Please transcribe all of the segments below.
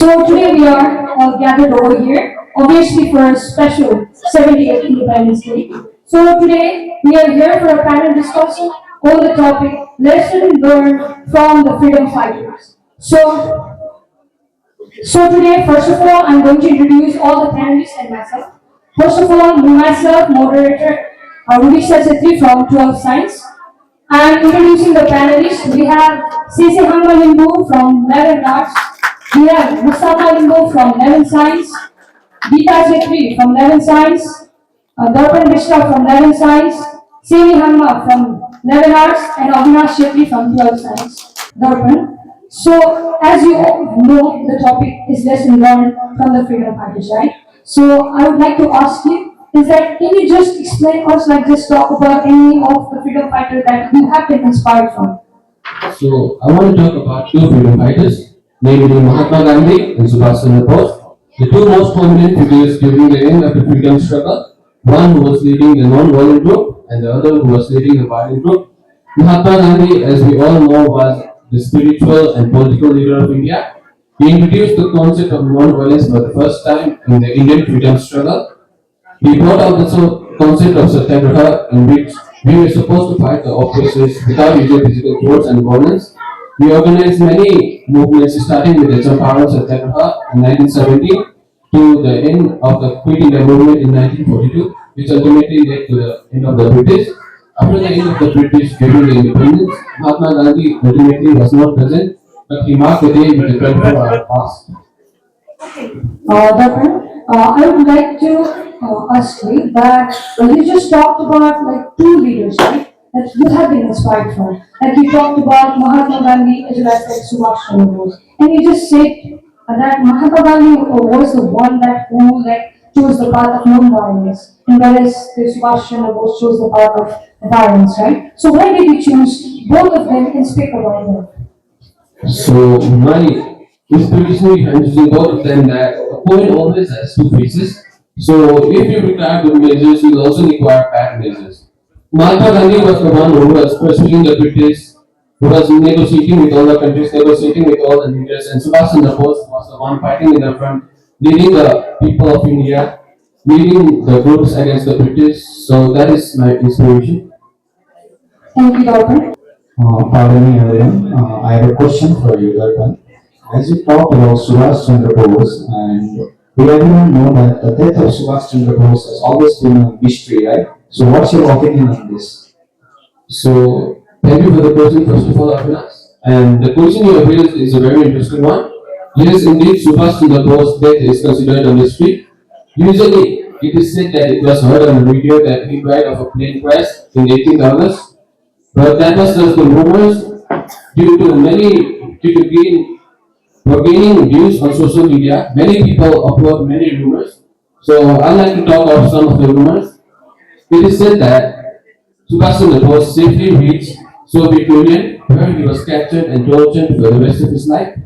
So today we are all gathered over here, obviously for a special 70th Independence Day. So today we are here for a panel discussion on the topic Lesson Learned from the Freedom Fighters. So today, first of all, I'm going to introduce all the panelists and myself. First of all, myself, moderator Rudisha Chetri from 12 Science. And introducing the panelists, we have Sisi Hamalimbu from 11 Arts. We have Mustafa Limbu from 11 Science. Geeta Chetri from 11 Science. Darpan Mishra from 11 Science. Simi Hamma from 11 Arts. And Avinash Chetri from 12 Science. Darpan. So, as you all know, the topic is lesson learned from the freedom fighters, right? So, I would like to ask you, is that can you just explain us, like, just talk about any of the freedom fighters that you have been inspired from? So I want to talk about two freedom fighters, namely Mahatma Gandhi and Subhash Chandra Bose, the two most prominent figures during the end of the freedom struggle. One who was leading the non-violent group and the other who was leading the violent group. Mahatma Gandhi, as we all know, was the spiritual and political leader of India. He introduced the concept of non-violence for the first time in the Indian freedom struggle. He brought out the concept of satyagraha, in which we were supposed to fight the oppressors without using physical force and violence. We organized many movements, starting with the Champaran Satyagraha in 1970 to the end of the Quit India movement in 1942, which ultimately led to the end of the British. After the end of the British during the independence, Mahatma Gandhi ultimately was not present, but he marked the day with the 24-hour fast. I would like to ask you that you just talked about like two leaders, right? That you have been inspired from. Like you talked about Mahatma Gandhi as well as like Subhash Chandra Bose, and you just said that Mahatma Gandhi was the one that who like chose the path of non-violence, and whereas the Subhash Chandra Bose chose the path of violence, right? So why did you choose both of them and speak about them? So my inspiration behind using both of them that a coin always has two faces. So if you require good measures, you will also require bad measures. Mahatma Gandhi was the one who was pursuing the British, who was negotiating with all the countries, negotiating with all the leaders, and Subhash Chandra Bose was the one fighting in the front, leading the people of India, leading the groups against the British. So that is my inspiration. Thank you, Doctor. Pardon me, everyone. I have a question for you, Darpan. As you talked about Subhash Chandra Bose, and we everyone know that the death of Subhash Chandra Bose has always been a mystery, right? So, what's your opinion on this? So thank you for the question, first of all, Avinash. And the question you have raised is a very interesting one. Yes, indeed, Subhash Chandra Bose's death is considered a mystery. Usually, it is said that it was heard on the radio that he died of a plane crash in 18th August, but that was just the rumors due to gaining views on social media. Many people upload many rumors. So I'd like to talk about some of the rumors. It is said that Subhash Chandra Bose safely reached Soviet Union, where he was captured and tortured for the rest of his life.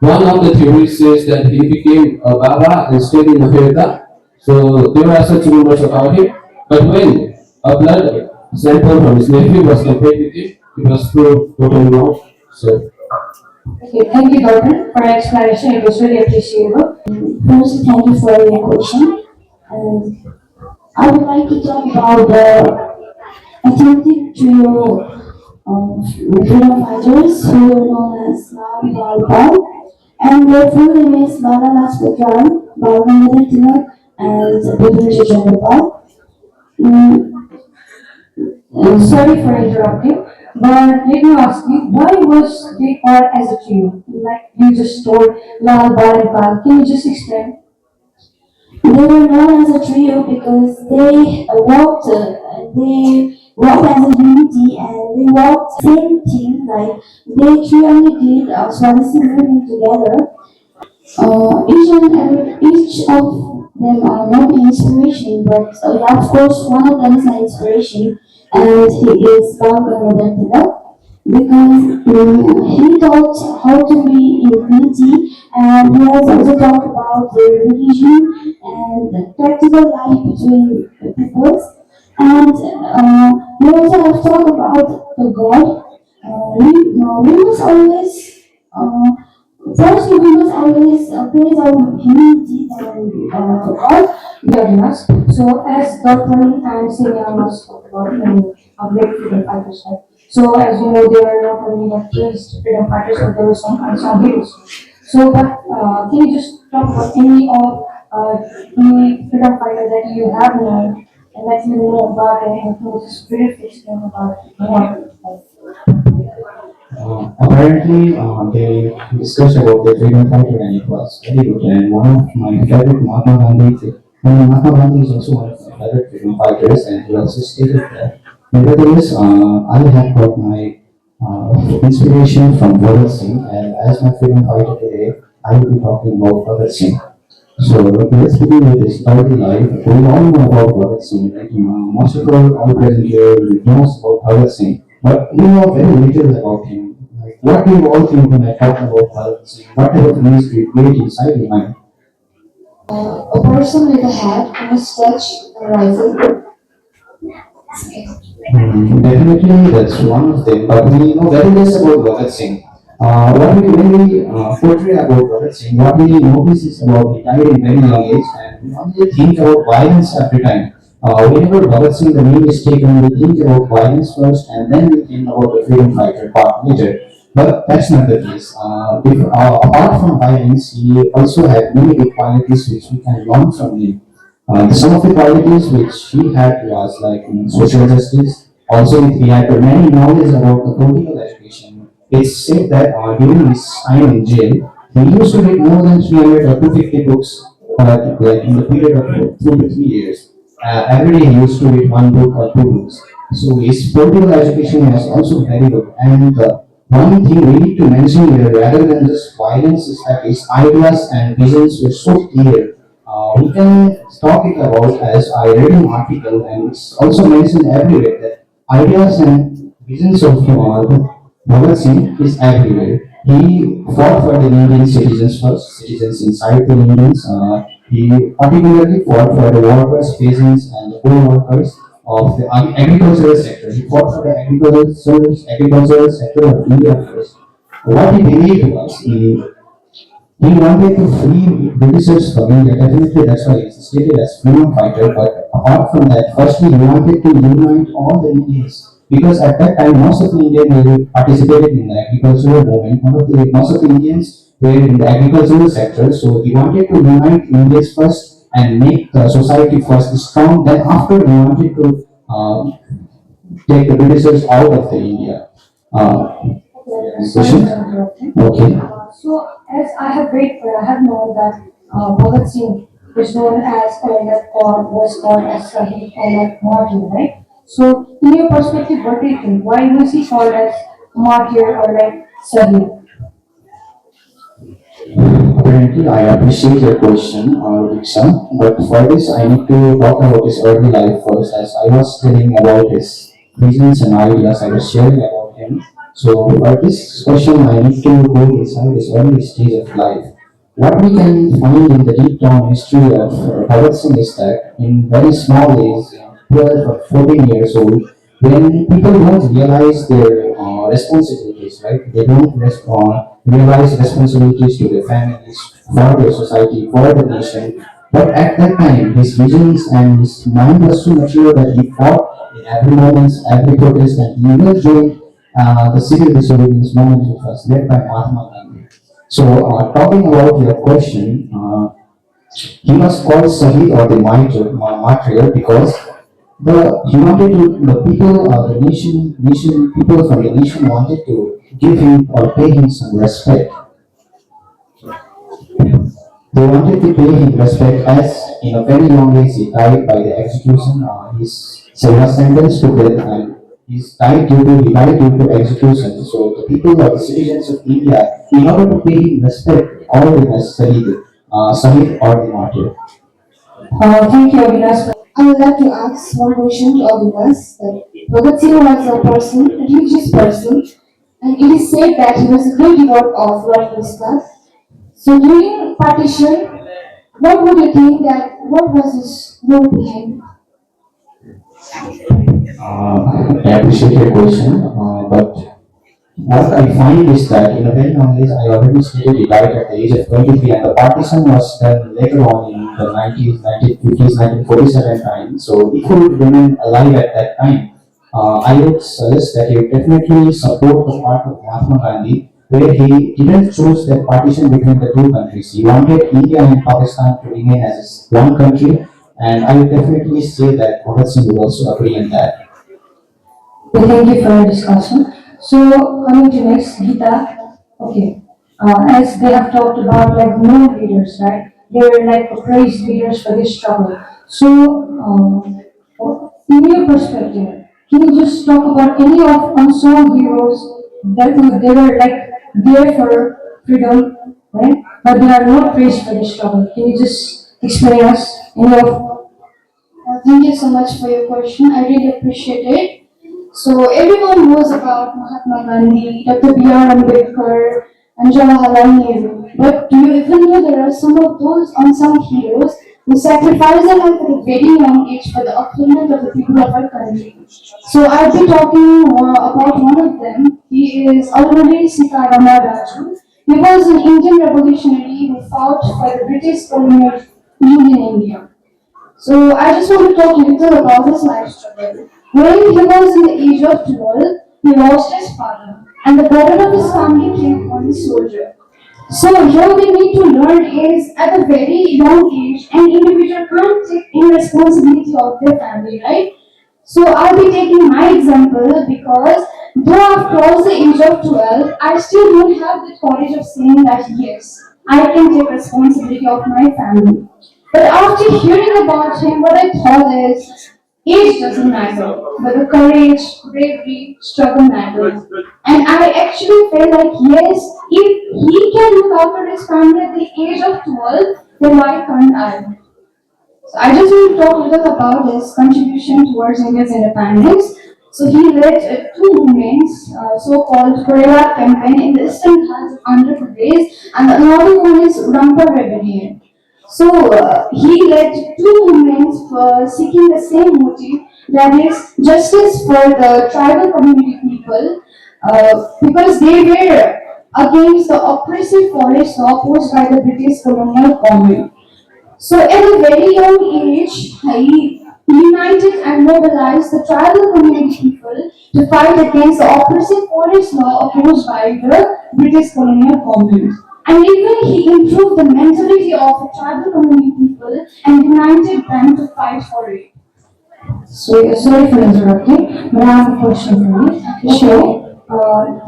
One of the theories says that he became a Baba and stayed in America. So there are such rumors about him. But when a blood sample from his nephew was compared with him, it was proved totally wrong. So Okay, thank you, Gordon, for your explanation. It was really appreciable. First, thank you for your question. And I would like to talk about the authentic trio of freedom fighters who were known as Lal Bal, and their full name is Lala Lajpat Rai, Bal Gangadhar Tilak, and Bipin Chandra Pal. Mm, Sorry for interrupting, but let me ask you, why was they called as a trio? Like you just told Lal, Bal, and Pal. Can you just explain? They were known as a trio because they walked as a unity and they walked same thing like they truly did Swanson movement together. Each of them are not an inspiration, but yeah, of course one of them is my inspiration, and he is Bangla because he taught how to be in unity, and he has also talked about the religion and the practical life between the peoples, and we also have talked about the God. We must always First, we must always praise our humanity and God. Avinash. So as Dr. and Senior must talk about great freedom fighters, right? So as you know, they were not only the praised freedom fighters, but there were some unsung heroes. So, but can you just talk about any of the freedom fighter that you have known and that you know about and who is brief explain about more? Apparently, they discussed about the freedom fighter and it was very good. And one of my favorite Mahatma Gandhi, and Mahatma Gandhi is also one of my favorite freedom fighters, and he also stated that. Nevertheless, I have got my inspiration from Bhagat Singh, and as my freedom fighter today, I will be talking about Bhagat Singh. So let's begin with his early life. We all know about Bhagat Singh, right? Most of all present here knows about Bhagat Singh, but we know very little about him. Like, what do you all think when I talk about Bhagat Singh? What type of news do you create inside your mind? A person with a hat, a mustache, a rifle. Definitely, that's one of them. But we know very less about Bhagat Singh. When we portray about Bhagat Singh, what we notice is about he died in very young age, and we only think about violence every time. Whenever Bhagat Singh the name is taken, we think about violence first, and then we think about the freedom fighter part later. But that's not the case. Apart from violence, he also had many good qualities which we can learn from him. Some of the qualities which he had was like social justice. Also, he had many knowledge about the political education. It's said that during his time in jail, he used to read more than 300 or 250 books, like in the period of 2 to 3 years. Every day he used to read one book or two books. So his political education was also very good. And one thing we need to mention here, rather than just violence, is that his ideas and visions were so clear. We can talk it about as I read an article, and it's also mentioned everywhere that ideas and visions of Bhagat Singh is everywhere. He fought for the Indian citizens first, citizens inside the Indians. He particularly fought for the workers, peasants, and the poor workers of the agricultural sector. He fought for the agricultural sector of India first. What he believed was he wanted to free Britishers from India. Definitely, that's why he's stated as freedom fighter. But apart from that, firstly, he wanted to unite all the Indians because at that time, most of the Indians were participated in the agricultural movement. Most of the Indians were in the agricultural sector. So he wanted to unite Indians first and make the society first strong. Then after, he wanted to take the Britishers out of the India. Sorry Question? for interrupting. Okay. So, as I have read, I have known that Bhagat Singh is known as that or was called as Sahib or like martyr, right? So, in your perspective, what do you think? Why was he called as martyr or like Sahib? Apparently, I appreciate your question, Diksha, but for this, I need to talk about his early life first, as I was telling about his visions and ideas I was sharing about him. So, for this question, I need to go inside his early stage of life. What we can find in the deep down history of Bhagat Singh is that in very small age, 12 or 14 years old, when people don't realize their responsibilities, right? They don't realize responsibilities to their families, for their society, for the nation. But at that time, his visions and his mind was so mature that he fought in every moment, every protest, and he even joined the civil disobedience movement which was led by Mahatma Gandhi. So, talking about your question, he was called Sahid or the martyr because he wanted to, the people, the people from the nation wanted to give him or pay him some respect. They wanted to pay him respect as in a very young age he died by the execution. So he was sentenced to death and he died due to execution. So the people or the citizens of India, in order to pay him respect, all the necessary Sahid or the martyr. Thank you, Avinash. I would like to ask one question to all of us. That Bhagat Singh was a person, a religious person, and it is said that he was a great devotee of Lord Krishna. So during partition, what would you think that what was his motive behind? I appreciate your question, but what I find is that in a very young age, I already stated he died at the age of 23, and the partition was done later on in the 90s, 1950s, 1947 time. So if he would remain alive at that time, I would suggest that he would definitely support the part of Mahatma Gandhi, where he didn't choose that partition between the two countries. He wanted India and Pakistan to remain as one country, and I would definitely say that Bhagat Singh would also agree on that. Okay, thank you for your discussion. So coming to next, Gita. Okay, as they have talked about like known leaders, right? They were like praised leaders for this struggle. So, in your perspective, can you just talk about any of unsung heroes that they were like there for freedom, right? But they are not praised for this struggle. Can you just explain us any of? Thank you so much for your question. I really appreciate it. So everyone knows about Mahatma Gandhi, Dr. B.R. Ambedkar, and Jawaharlal Nehru. But do you even know there are some of those unsung heroes who sacrificed their life at a very young age for the upliftment of the people of our country? So I'll be talking about one of them. He is Alluri Sitarama Raju. He was an Indian revolutionary who fought for the British colonial rule in India. So I just want to talk a little about his life struggle. When he was in the age of 12, he lost his father, and the burden of his family came on his soldier. So here we need to learn is at a very young age, an individual can't take any responsibility of their family, right? So I'll be taking my example because though I've crossed the age of 12, I still don't have the courage of saying that yes, I can take responsibility of my family. But after hearing about him, what I thought is age doesn't matter, but the courage, bravery, struggle matters. And I actually felt like yes, if he can look after his family at the age of 12, then why can't I? So I just want to talk a little about his contribution towards India's independence. So he led two movements, so-called Guerrilla Campaign in the eastern Ghats of Andhra Pradesh, and another one is Rampa Rebellion. So he led two movements for seeking the same motive, that is justice for the tribal community people, because they were against the oppressive forest law posed by the British colonial government. So at a very young age, he united and mobilized the tribal community people to fight against the oppressive forest law opposed by the British colonial government. And even he improved the mentality of the tribal community people and united them to fight for it. So, sorry for interrupting, but I have a question for you. So,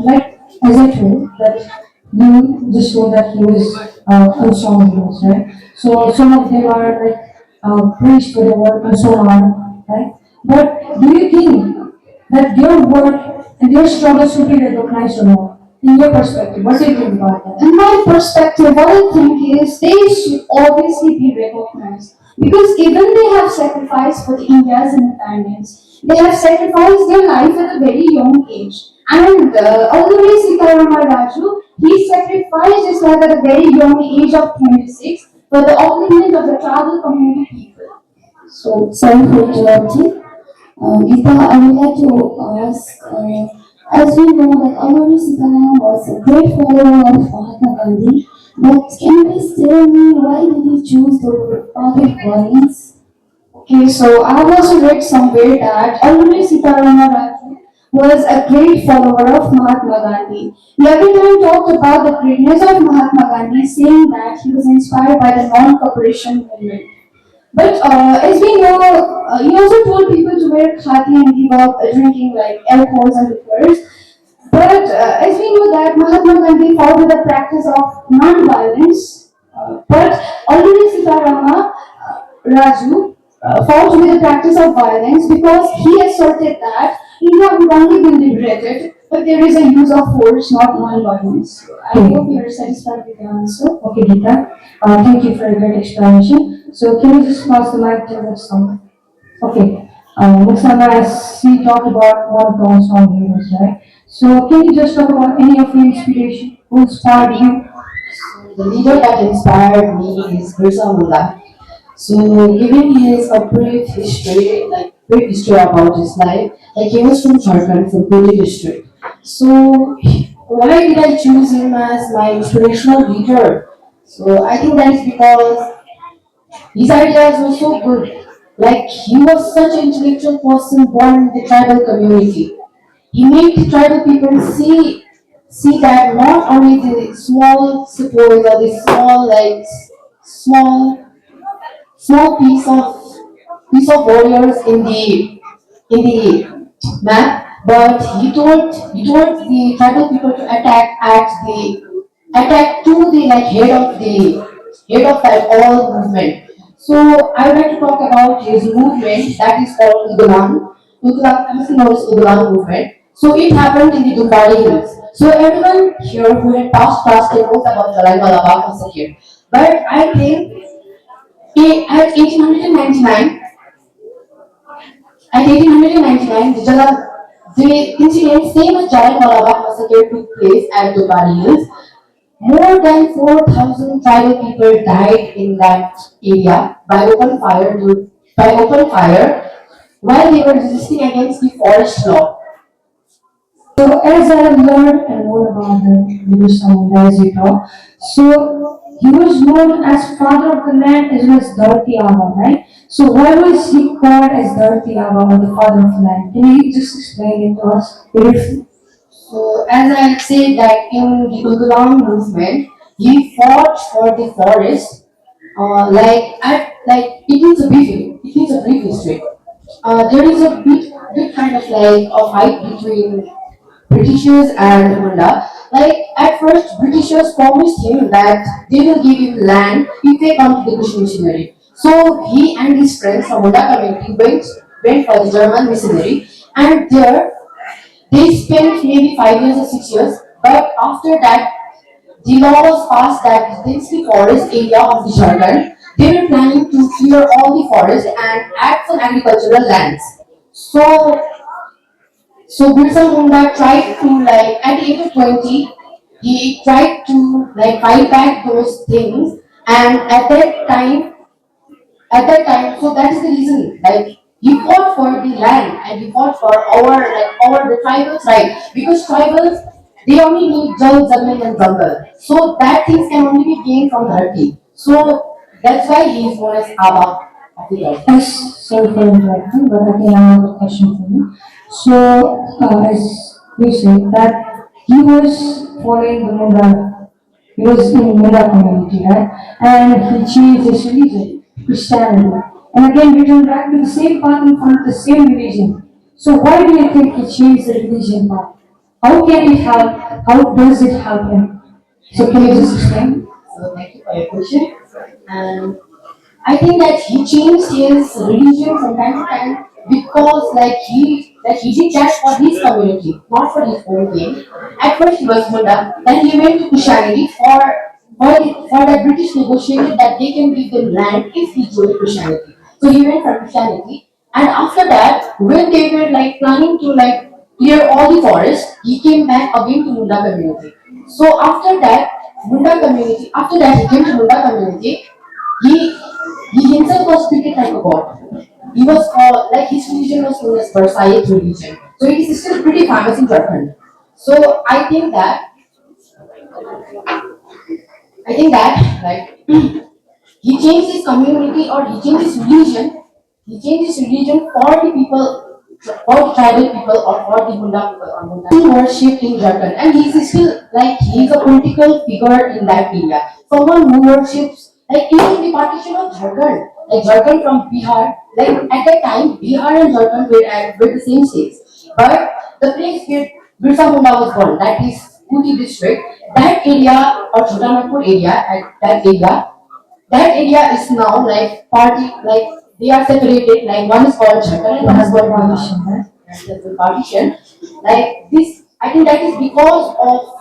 like as I told that you just told that he was unsung heroes, right? So some of them are like praised for their work and so on, right? But do you think that their work and their struggles should be recognized or not? In your perspective, what do you think about that? In my perspective, what I think is they should obviously be recognized because even they have sacrificed for the India's independence, they have sacrificed their life at a very young age. And Alluri Sitarama Raju, he sacrificed his life at a very young age of 26 for the upliftment of the tribal community people. So, sorry for interrupting. Geeta, I would like to ask, as we know that Alluri Sitaram was a great follower of Mahatma Gandhi, but can you please tell me why did he choose the path of violence? Okay, so I have also read somewhere that Alluri Sitarama Raju was a great follower of Mahatma Gandhi. He every time talked about the greatness of Mahatma Gandhi, saying that he was inspired by the non-cooperation movement. But as we know, he also told people to wear khaki and give up drinking like alcohols and liquors. But as we know that Mahatma Gandhi followed the practice of non-violence, but already Sitarama Raju fought with the practice of violence because he asserted that India would only be liberated if there is a use of force, not non-violence. I hope you are satisfied with the answer. Okay, Geeta. Thank you for a great explanation. So can you just pass the mic to the next one? Okay. Next time as we talked about one of the unsung heroes, right? So can you just talk about any of your inspiration? Who inspired you? The leader that inspired me is Birsa Munda. So, giving his a brief history about his life, like he was from Jharkhand, from Puri district. So why did I choose him as my inspirational leader? So I think that is because his ideas were so good. Like he was such an intellectual person born in the tribal community. He made the tribal people see that not only the small suppose or the small small small piece of warriors in the map, but he told the tribal people to attack to the like head of that all movement. So I would like to talk about his movement that is called Udulan. Udulan, everyone knows Udulan movement. So it happened in the Dumbari Hills. So everyone here who had past knows about Jallianwala Bagh massacre. But I think at 1899, the incident same as Jallianwala Bagh massacre took place at Dumbari Hills. More than 4,000 tribal people died in that area by open fire while they were resisting against the forest law. So as I have learned and known about the Buddhist Samudaya as you talk, so he was known as father of the land as well as Dharti Aba, right? So why was he called as Dharti Aba or the father of the land? Can you just explain it to us briefly? So as I said that in the Udulam movement, he fought for the forest. It is a brief history. There is a big kind of like a fight between Britishers and Munda. Like at first, Britishers promised him that they will give him land if they come to the Bush missionary. So he and his friends from Munda community went for the German missionary, and there they spent maybe 5 years or 6 years. But after that, the law was passed that the densely forest area of the Jharkhand, they were planning to clear all the forest and add some agricultural lands. So Birsa Munda tried to like at the age of 20, he tried to like fight back those things, and so that is the reason like he fought for the land and he fought for our the tribals right because tribals they only need jal, zamin and jungle. So that things can only be gained from Dharti. So that's why he is known as Aba of the earth. Yes, sorry for interrupting, but again I have a question for you. So as we said that he was following the Munda, he was in Munda community, right? And he changed his religion, Christianity, and again returned back to the same path and followed the same religion. So why do you think he changed the religion path? How can it help? How does it help him? So can you just explain? So thank you for your question. And I think that he changed his religion from time to time because like he did that for his community, not for his own gain. At first he was Buddha, then he went to Christianity for the British negotiated that they can give them land if he joined Christianity. So he went for Christianity, and after that, when they were like planning to like clear all the forest, he came back again to Munda community. So after that he came to Munda community. He he himself was treated like a god. He was called like his religion was known as Versailles religion. So it is still pretty famous in Jharkhand. So I think that like he changed his community or he changed his religion. He changed his religion for the people, for the tribal people or for the Munda people or Munda. He worshipped in Jharkhand and he's still like he's a political figure in that area. Someone who worships like even the partition of Jharkhand, like Jharkhand from Bihar, like at that time Bihar and Jharkhand were the same states. But the place where Birsa Munda was born, that is Kuti district, that area or Chotanagpur area, at that area is now like party like they are separated like one is called Jharkhand and one is called Partition, Bihar. right? There's a partition like this. I think that is because of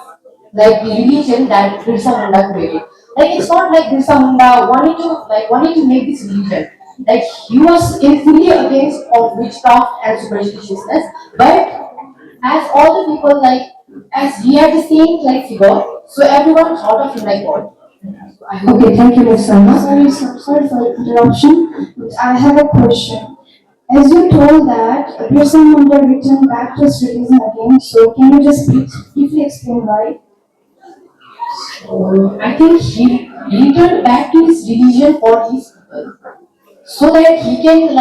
like the religion that Birsa Munda created. Like it's not like Birsa Munda wanted to make this religion. Like he was in fully against of witchcraft and superstitiousness, but as all the people like as he had the same like figure, so everyone thought of him like God. So I hope Okay, thank you, Ms. Salma. Sorry for interruption, but I have a question. As you told that Birsa Munda returned back to his religion again, so can you just briefly explain why? I think he returned back to his religion for his people, so that he can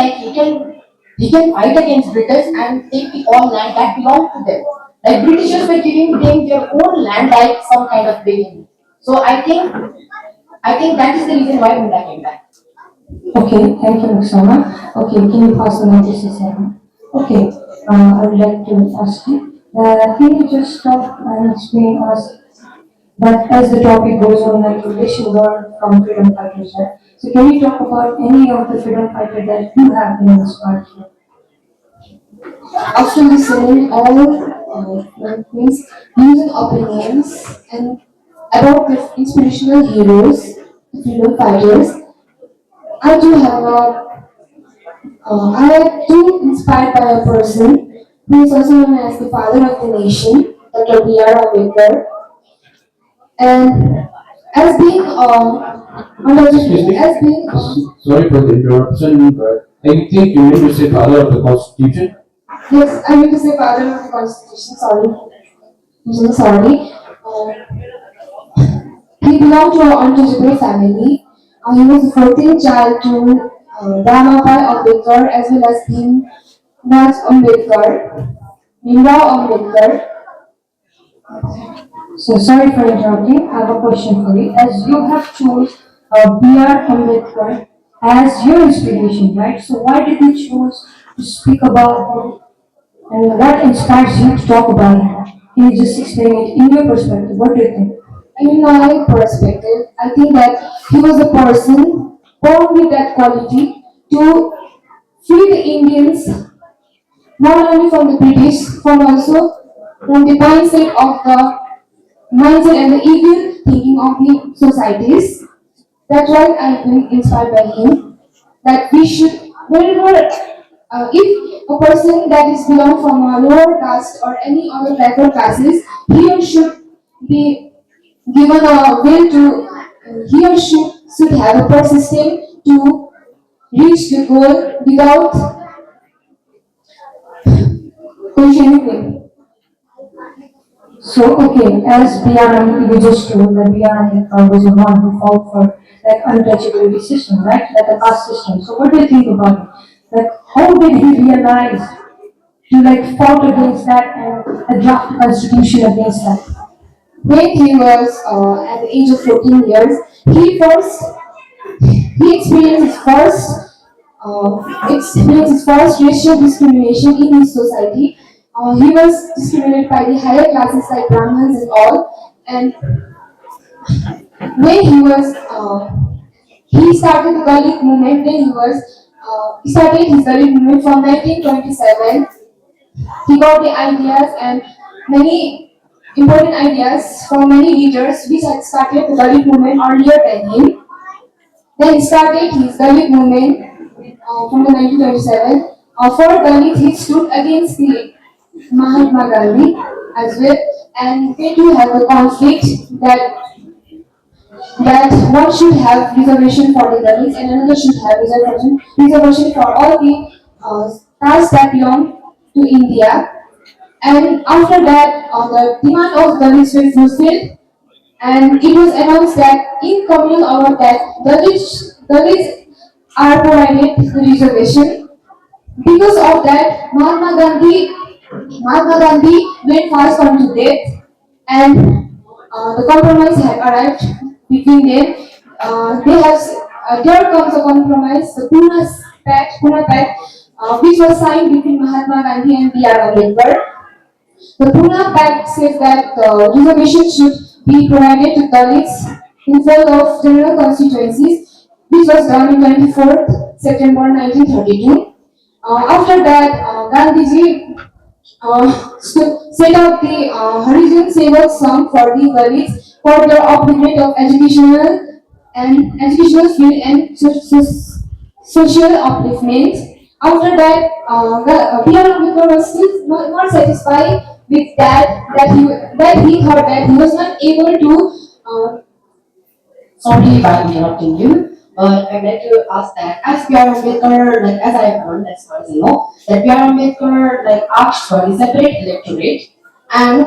fight against British and take the all land that belonged to them. Like Britishers were giving them their own land like some kind of begging. So I think that is the reason why Munda came back. Okay, thank you, Muxama. Okay, can you pass the mic to Susanna? Okay, I would like to ask you, can you just stop and explain us that as the topic goes on, like you wish you learn from freedom fighters, right? So can you talk about any of the freedom fighters that you have been inspired to? After listening all means using opinions and about the inspirational heroes, the freedom fighters, I do have a I am too inspired by a person who is also known as the father of the nation, Dr. B.R. Ambedkar, and as being Excuse me. as being Sorry for the interruption, but I think you meant to say father of the Constitution. yes, I mean to say father of the constitution. Sorry, I'm so sorry. He belonged to an untouchable family. He was the 14th child to Ramabai Ambedkar as well as Bhimraj Ambedkar, Bhimrao Ambedkar. So sorry for interrupting. I have a question for you. As you have chose B.R. Ambedkar as your inspiration, right? So why did you choose to speak about him, and what inspires you to talk about him? Can you just explain it in your perspective? What do you think? In my perspective, I think that he was a person born with that quality to free the Indians not only from the British, from also from the mindset and the evil thinking of the societies. That's why I've been inspired by him. That we should, whenever, if a person that is belong from a lower caste or any other backward classes, he or should be given a will to, he or should have a persistent to reach the goal without questioning. So, okay, as BRM, you just told that BRM was the one who fought for like untouchability system, right? Like a caste system. So, what do you think about it? Like, how did he realize to like fought against that and draft a constitution against that? When he was at the age of 14 years, he first he experienced his first racial discrimination in his society. He was discriminated by the higher classes like Brahmins and all. And when he started the Dalit movement when he started his Dalit movement from 1927. He got the ideas and many important ideas from many leaders which had started the Dalit movement earlier than him. Then he started his Dalit movement from the 1927. For Dalit, he stood against the Mahatma Gandhi as well, and they do have a conflict that one should have reservation for the Dalits and another should have reservation for all the castes that belong to India. And after that, the demand of Dalits were fulfilled, and it was announced that in communal order that Dalits are provided the reservation. Because of that, Mahatma Gandhi went fast on to death, and the compromise had arrived between them. There comes a compromise, the Pune Pact, which was signed between Mahatma Gandhi and B.R. Ambedkar. The Pune Pact says that reservation should be provided to Dalits in full of general constituencies, which was done on 24th September 1932. After that, Gandhiji set up the Harijan Sevak Sangh for the Dalits for their upliftment of educational field and social upliftment. After that, P.R. Ambedkar was still not satisfied with that he thought that he was not able to Sorry if I'm interrupting you, But I'd like to ask that as PR Ambedkar, like as I have heard, as far as I know, that PR Ambedkar like asked for the separate electorate, and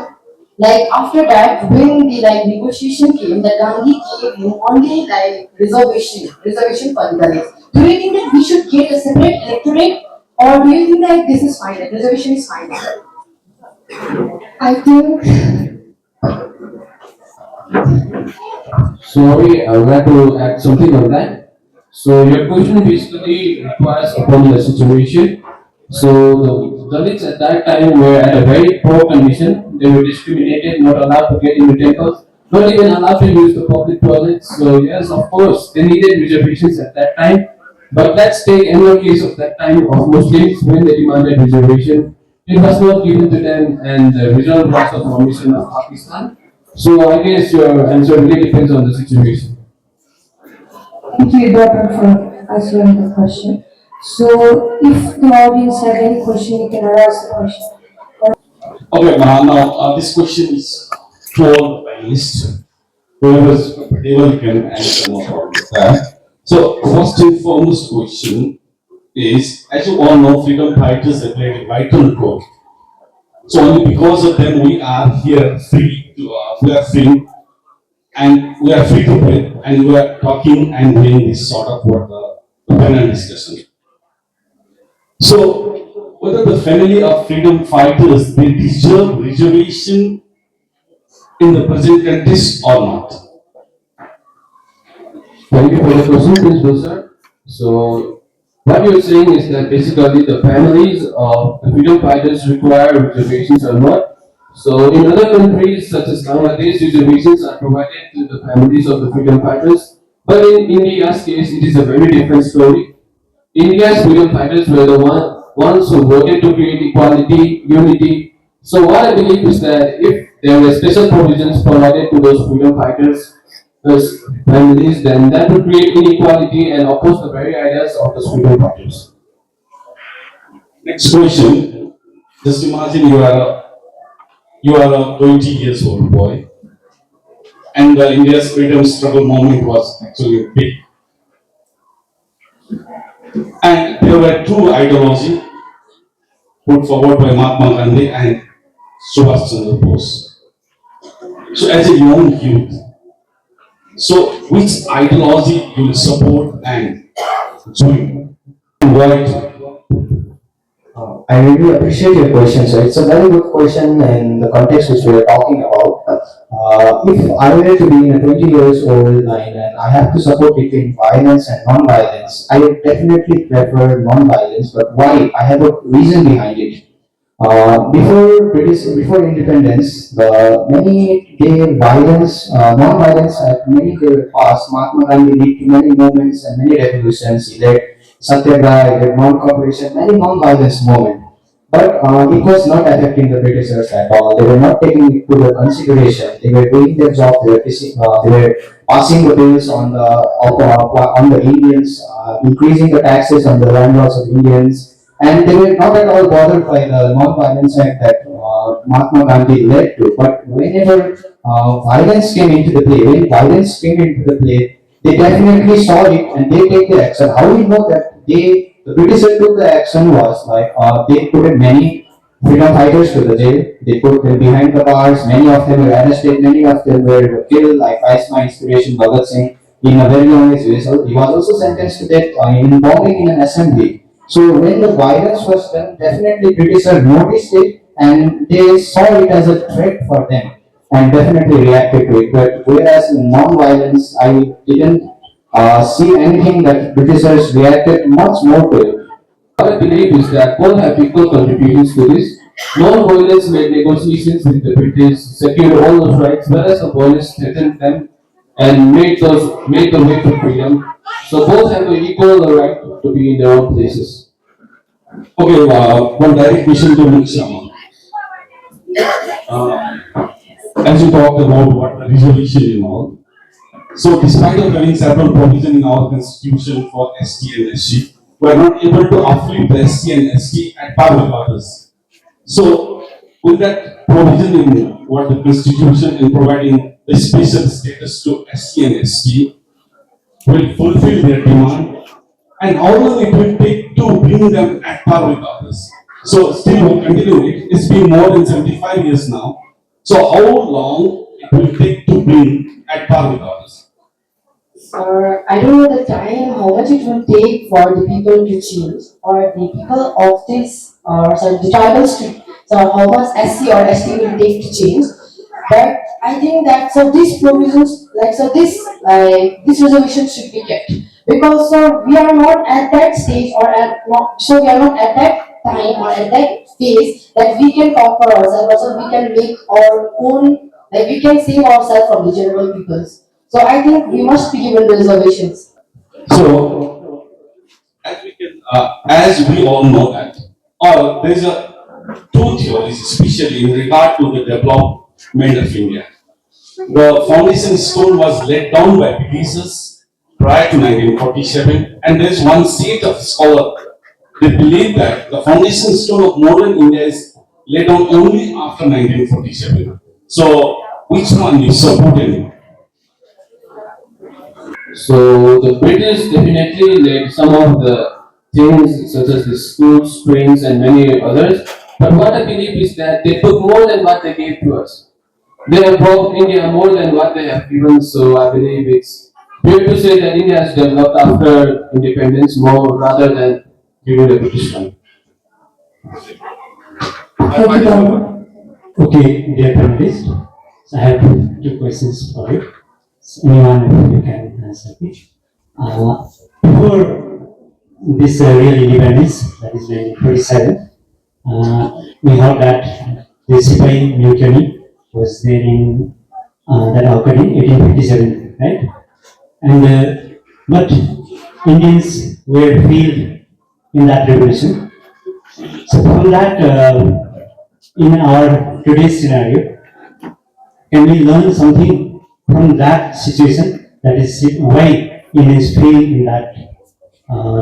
like after that, when the like negotiation came, that Gandhi gave you only like reservation for the Dalits. Do you think that we should get a separate electorate, or do you think that this is fine, that reservation is fine? I think Sorry, I would like to add something on that. So your question basically requires upon the situation. So the Dalits at that time were at a very poor condition. They were discriminated, not allowed to get into temples, not even allowed to use the public toilets. So yes, of course, they needed reservations at that time. But let's take another case of that time of Muslims when they demanded reservation. It was not given to them, and the result was the formation of Pakistan. So I guess your answer really depends on the situation. Thank you, Doctor, for answering the question. So, if the audience have any question, you can ask the question. Okay, now this question is to all panelists. Whoever's able can answer, no problem with that. So, first and foremost question is, as you all know, freedom fighters have played a vital role. So only because of them we are here free to, we are free and we are free to play and we are talking and doing this sort of what the panel discussion. So whether the family of freedom fighters they deserve reservation in the present context or not. Thank you for the question, Principal Sir. So, what you're saying is that basically the families of the freedom fighters require reservations or not. So, in other countries such as Bangladesh, reservations are provided to the families of the freedom fighters. But in India's case, it is a very different story. India's freedom fighters were the ones who voted to create equality, unity. So what I believe is that if there were special provisions provided to those freedom fighters, those families, then that would create inequality and oppose the very ideas of the freedom fighters. Next question. Just imagine you are a 20 years old boy and India's freedom struggle movement was actually big. And there were two ideologies put forward by Mahatma Gandhi and Subhash Chandra Bose. So as a young youth, so which ideology you will support and join? Why? I really appreciate your question. So it's a very good question in the context which we are talking about. If I were to be in a 20 years old line and I have to support between violence and non-violence, I would definitely prefer non-violence. But why? I have a reason behind it. Before independence, the many day violence, non-violence at many day past, Mahatma Gandhi led to many movements and many revolutions. He led Satyagraha, he led non-cooperation, many non-violence movements. But it was not affecting the Britishers at all. They were not taking it to the consideration. They were doing their job. They were passing the bills on the Indians, increasing the taxes on the landlords of Indians, and they were not at all bothered by the non-violence act that Mahatma Gandhi led to. But whenever violence came into the play, when violence came into the play, they definitely saw it and they take the action. How we know that the British took the action was like they put in many freedom fighters to the jail. They put them behind the bars. Many of them were arrested. Many of them were killed. Like my inspiration, Bhagat Singh, in a very young age. So he was also sentenced to death in bombing in an assembly. So when the violence was done, definitely Britishers noticed it and they saw it as a threat for them and definitely reacted to it. But whereas in non-violence, I didn't see anything that Britishers reacted much more to it. What I believe is that both have equal contributions to this. Non-violence made negotiations with the British, secured all those rights, whereas the violence threatened them and made the way for freedom. So both have an equal right to be in their own places. Okay, one direct question to Ms. Sharma. Uh, as you talked about what the reservation and all, so despite of having several provisions in our constitution for ST and SC, we are not able to uplift the SC and ST at par with others. So with that provision in what the constitution in providing a special status to SC and ST, will fulfill their demand, and how long it will take to bring them at par with others. So still we'll continue it. It's been more than 75 years now. So how long it will take to bring at par with others? Or I don't know the time, how much it will take for the people to change, or the people of this, or sorry, the tribals to, so how much SC or ST will take to change. But I think that so these provisions, like so this reservation should be kept because so we are not at that stage or at not so we are not at that time or at that phase that we can talk for ourselves or so we can make our own like we can save ourselves from the general peoples. So I think we must be given reservations. So as we all know that, or there's a two theories, especially in regard to the development of India. The foundation stone was laid down by Britishers prior to 1947, and there is one set of scholars. They believe that the foundation stone of modern India is laid down only after 1947. So, which one is supported? So the British definitely laid some of the things such as the schools, trains, and many others. But what I believe is that they took more than what they gave to us. They have brought India more than what they have given. So I believe it's fair to say that India has developed after independence more rather than during the British time. Thank you, Dharma. Okay, dear panelists, so I have two questions for you. So anyone you can answer it. Before this real independence, that is 1947, we heard that the Sipai mutiny was there in that occurred in 1857, right? And but Indians were killed in that revolution. So from that, in our today's scenario, can we learn something from that situation? That is why Indians fail in that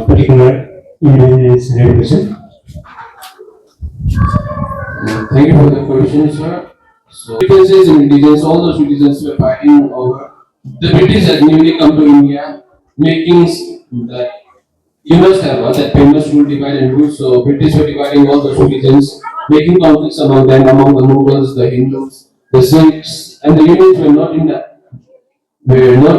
particular independence revolution. Thank you for the question, sir. So differences in religions, all those religions were fighting over. The British had newly come to India, making that you must have that famous rule divide and rule. So British were dividing all those religions, making conflicts among them, among the Mughals, the Hindus, the Sikhs, and the unions were not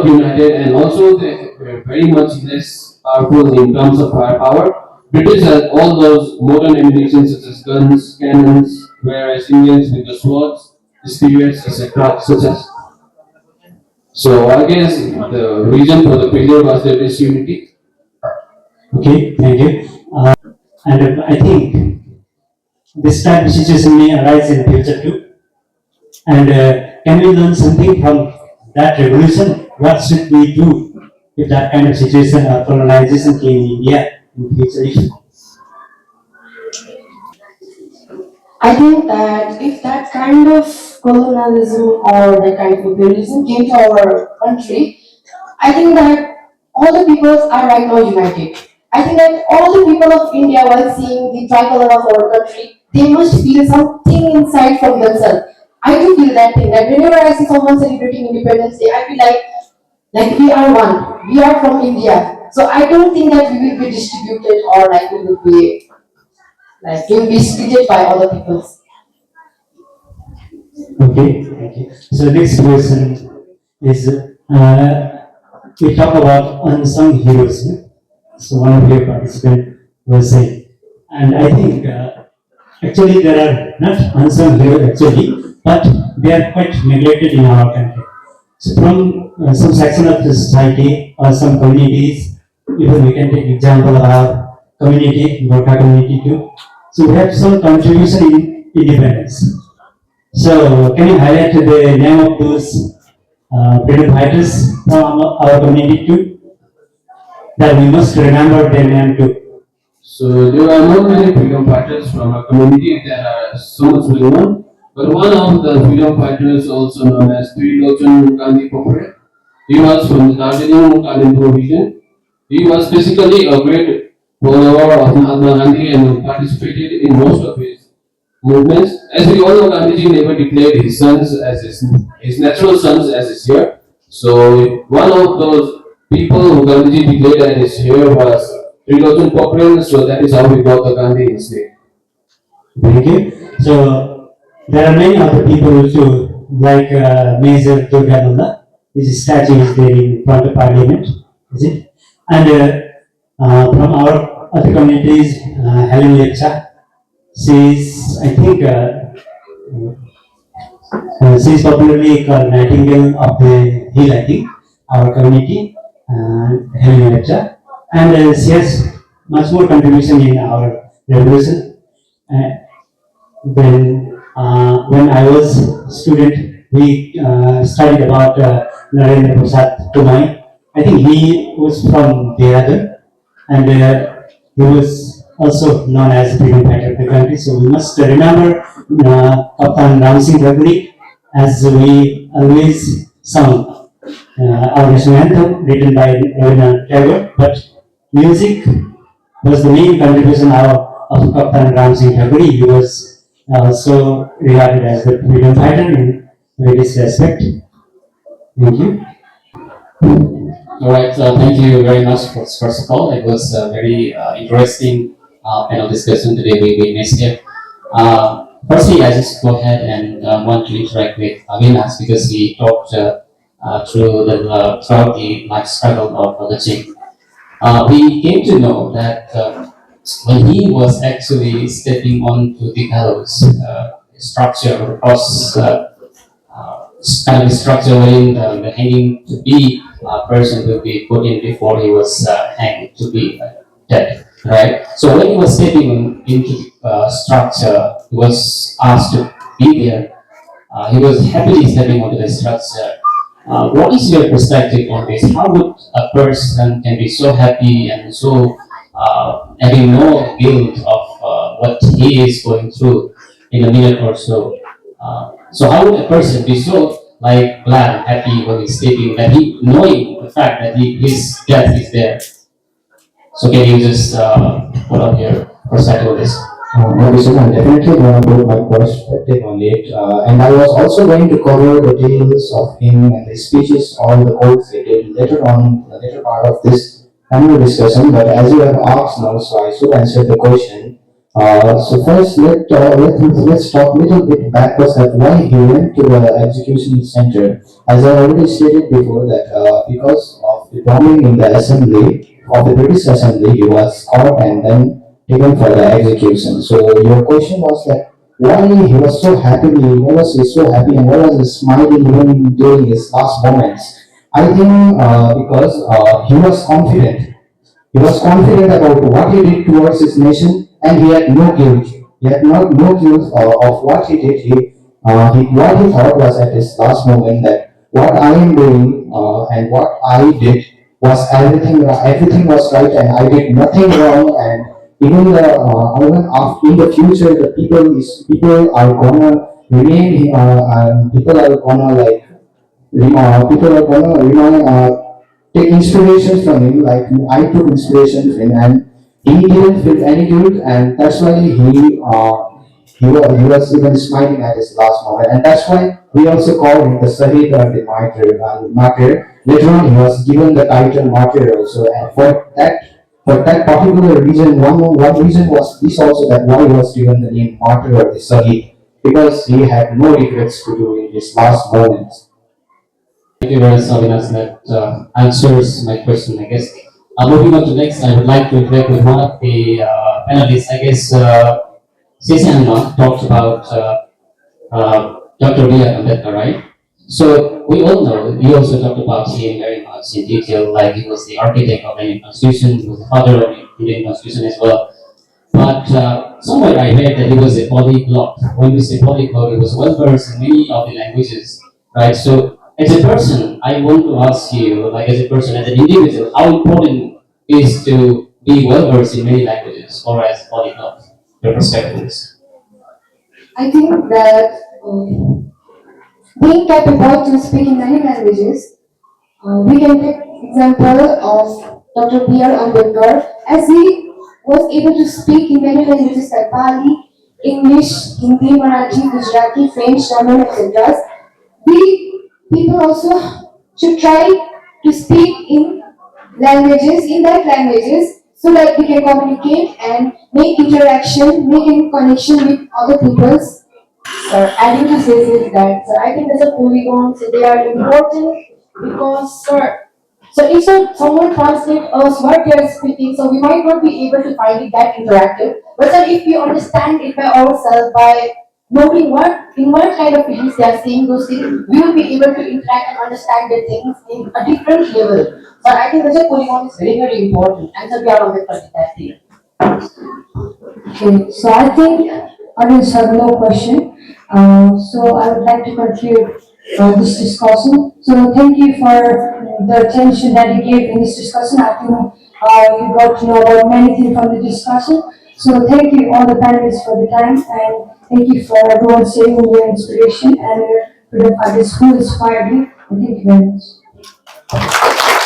united, and also they were very much less powerful in terms of firepower. British had all those modern ammunition such as guns, cannons, whereas Indians with the swords, spears, etc. Such as so I guess the reason for the failure was the disunity. Okay, thank you. And I think this type of situation may arise in future too. And can we learn something from that revolution? What should we do if that kind of situation or colonization came in India in future? I think that if that kind of colonialism or that kind of imperialism came to our country, I think that all the peoples are right now united. I think that all the people of India, while seeing the tricolor of our country, they must feel something inside from themselves. I do feel that thing. That whenever I see someone celebrating Independence Day, I feel like we are one. We are from India. So I don't think that we will be distributed or we will be treated by other peoples. Okay, thank you. So next question is we talk about unsung heroes. So one of your participants was saying, and I think actually there are not unsung heroes actually, but they are quite neglected in our country. So from some section of the society or some communities, even we can take example of our community, Gorkha community too. So we have some contribution in independence. So can you highlight the name of those freedom fighters from our community too? That we must remember their name too. So there are not many freedom fighters from our community that are so much well known, but one of the freedom fighters, also known as Trilochan Gandhi Popre, he was from the Darjeeling Kalimpur region. He was basically a great follower of Mahatma Gandhi and participated in most of his movements. As we all know, Gandhiji never declared his sons as his natural sons as his heir. So one of those people who Gandhiji declared that his hair was 3000 Cochrane, so that is how we got the Gandhi in his name. Thank you. So there are many other people too, like Major Durga. His statue is there in front of Parliament, is it? And from our other communities, Helen Lepcha, I think, she is popularly called Nightingale of the Hill, I think, our community, Helen Lepcha. And she has much more contribution in our revolution. Uh, when I was student, we studied about Narendra Prasad Tumai. I think he was from Dehradun, and he was also known as the freedom fighter of the country. So we must remember Kaptan Ram Singh Raghunath, as we always sung our national anthem written by Rabindranath Tagore. But music was the main contribution of Captain Ram Singh Thakuri. He was also regarded as the freedom fighter in various aspects. Thank you. All right, thank you very much. First of all, it was a very interesting panel discussion today we witnessed here. Firstly, I just go ahead and want to interact with Avinas because he talked throughout the life struggle of the Ching. We came to know that when he was actually stepping onto the gallows structure or cross kind of structure wherein the hanging to be person will be put in before he was hanged to be dead, right? So when he was stepping into the structure, he was asked to be there. He was happily stepping onto the structure. What is your perspective on this? How would a person can be so happy and so having no guilt of what he is going through in a minute or so? So how would a person be so like glad, happy when he's sleeping, that he knowing the fact that his death is there? So can you just put on your perspective on this? Maybe so I'm definitely going to put my perspective on it. And I was also going to cover the details of him and his speeches, all the quotes he did later on, the later part of this panel discussion. But as you have asked now, so I should answer the question. So first, let's talk a little bit backwards at why he went to the execution center. As I already stated before, that because of the bombing in the assembly of the British assembly, he was caught and then taken for the execution. So your question was that why he was so happy, why was he so happy, and why was he smiling even during his last moments? I think because he was confident. He was confident about what he did towards his nation, and he had no guilt. He had no guilt of what he did. What he thought was at his last moment that what I am doing and what I did was everything was right, and I did nothing wrong. And even after, in the future, the people are gonna remain. People are gonna like people are gonna take inspiration from him. Like I took inspiration from him, and he didn't feel any guilt, and that's why he was even smiling at his last moment, and that's why we also call him the Sahid or the martyr. Martyr. Later on, he was given the title martyr also, and for that particular reason, one reason was this also, that why he was given the name martyr or the Sahid, because he had no regrets to do in his last moments. Thank you very much, Avinas. That answers my question, I guess. Moving on to next, I would like to interact with one of the panelists. I guess Sesianma talked about Dr. B.R. Ambedkar, right? So we all know, he also talked about him very much in detail, like he was the architect of the Indian Constitution, he was the father of the Indian Constitution as well. But somewhere I read that he was a polyglot. When we say polyglot, he was well versed in many of the languages, right? So as a person, I want to ask you, like as a person, as an individual, how important is to be well versed in many languages or as polyglot? Your perspective is. I think that being capable to speak in many languages, we can take example of Dr. B.R. Ambedkar, as he was able to speak in many languages like Pali, English, Hindi, Marathi, Gujarati, French, German, etc. We people also should try to speak in languages, in that languages, so that we can communicate and make interaction, make connection with other peoples. Sir, adding to this is that, sir, I think as a polygons, they are important because, sir, so if someone translate us what they are speaking, so we might not be able to find it that interactive. But sir, if we understand it by ourselves, by knowing what kind of feelings they are saying those things, we will be able to interact and understand the things in a different level. So I think as a polygon is very, very important. And so we are always for that thing. Okay, so I think audience have no question. So I would like to conclude this discussion. So thank you for the attention that you gave in this discussion. I think you got to know about many things from the discussion. So thank you all the panelists for the time, and thank you for everyone sharing your inspiration and your freedom fighters who inspired you. And thank you very much.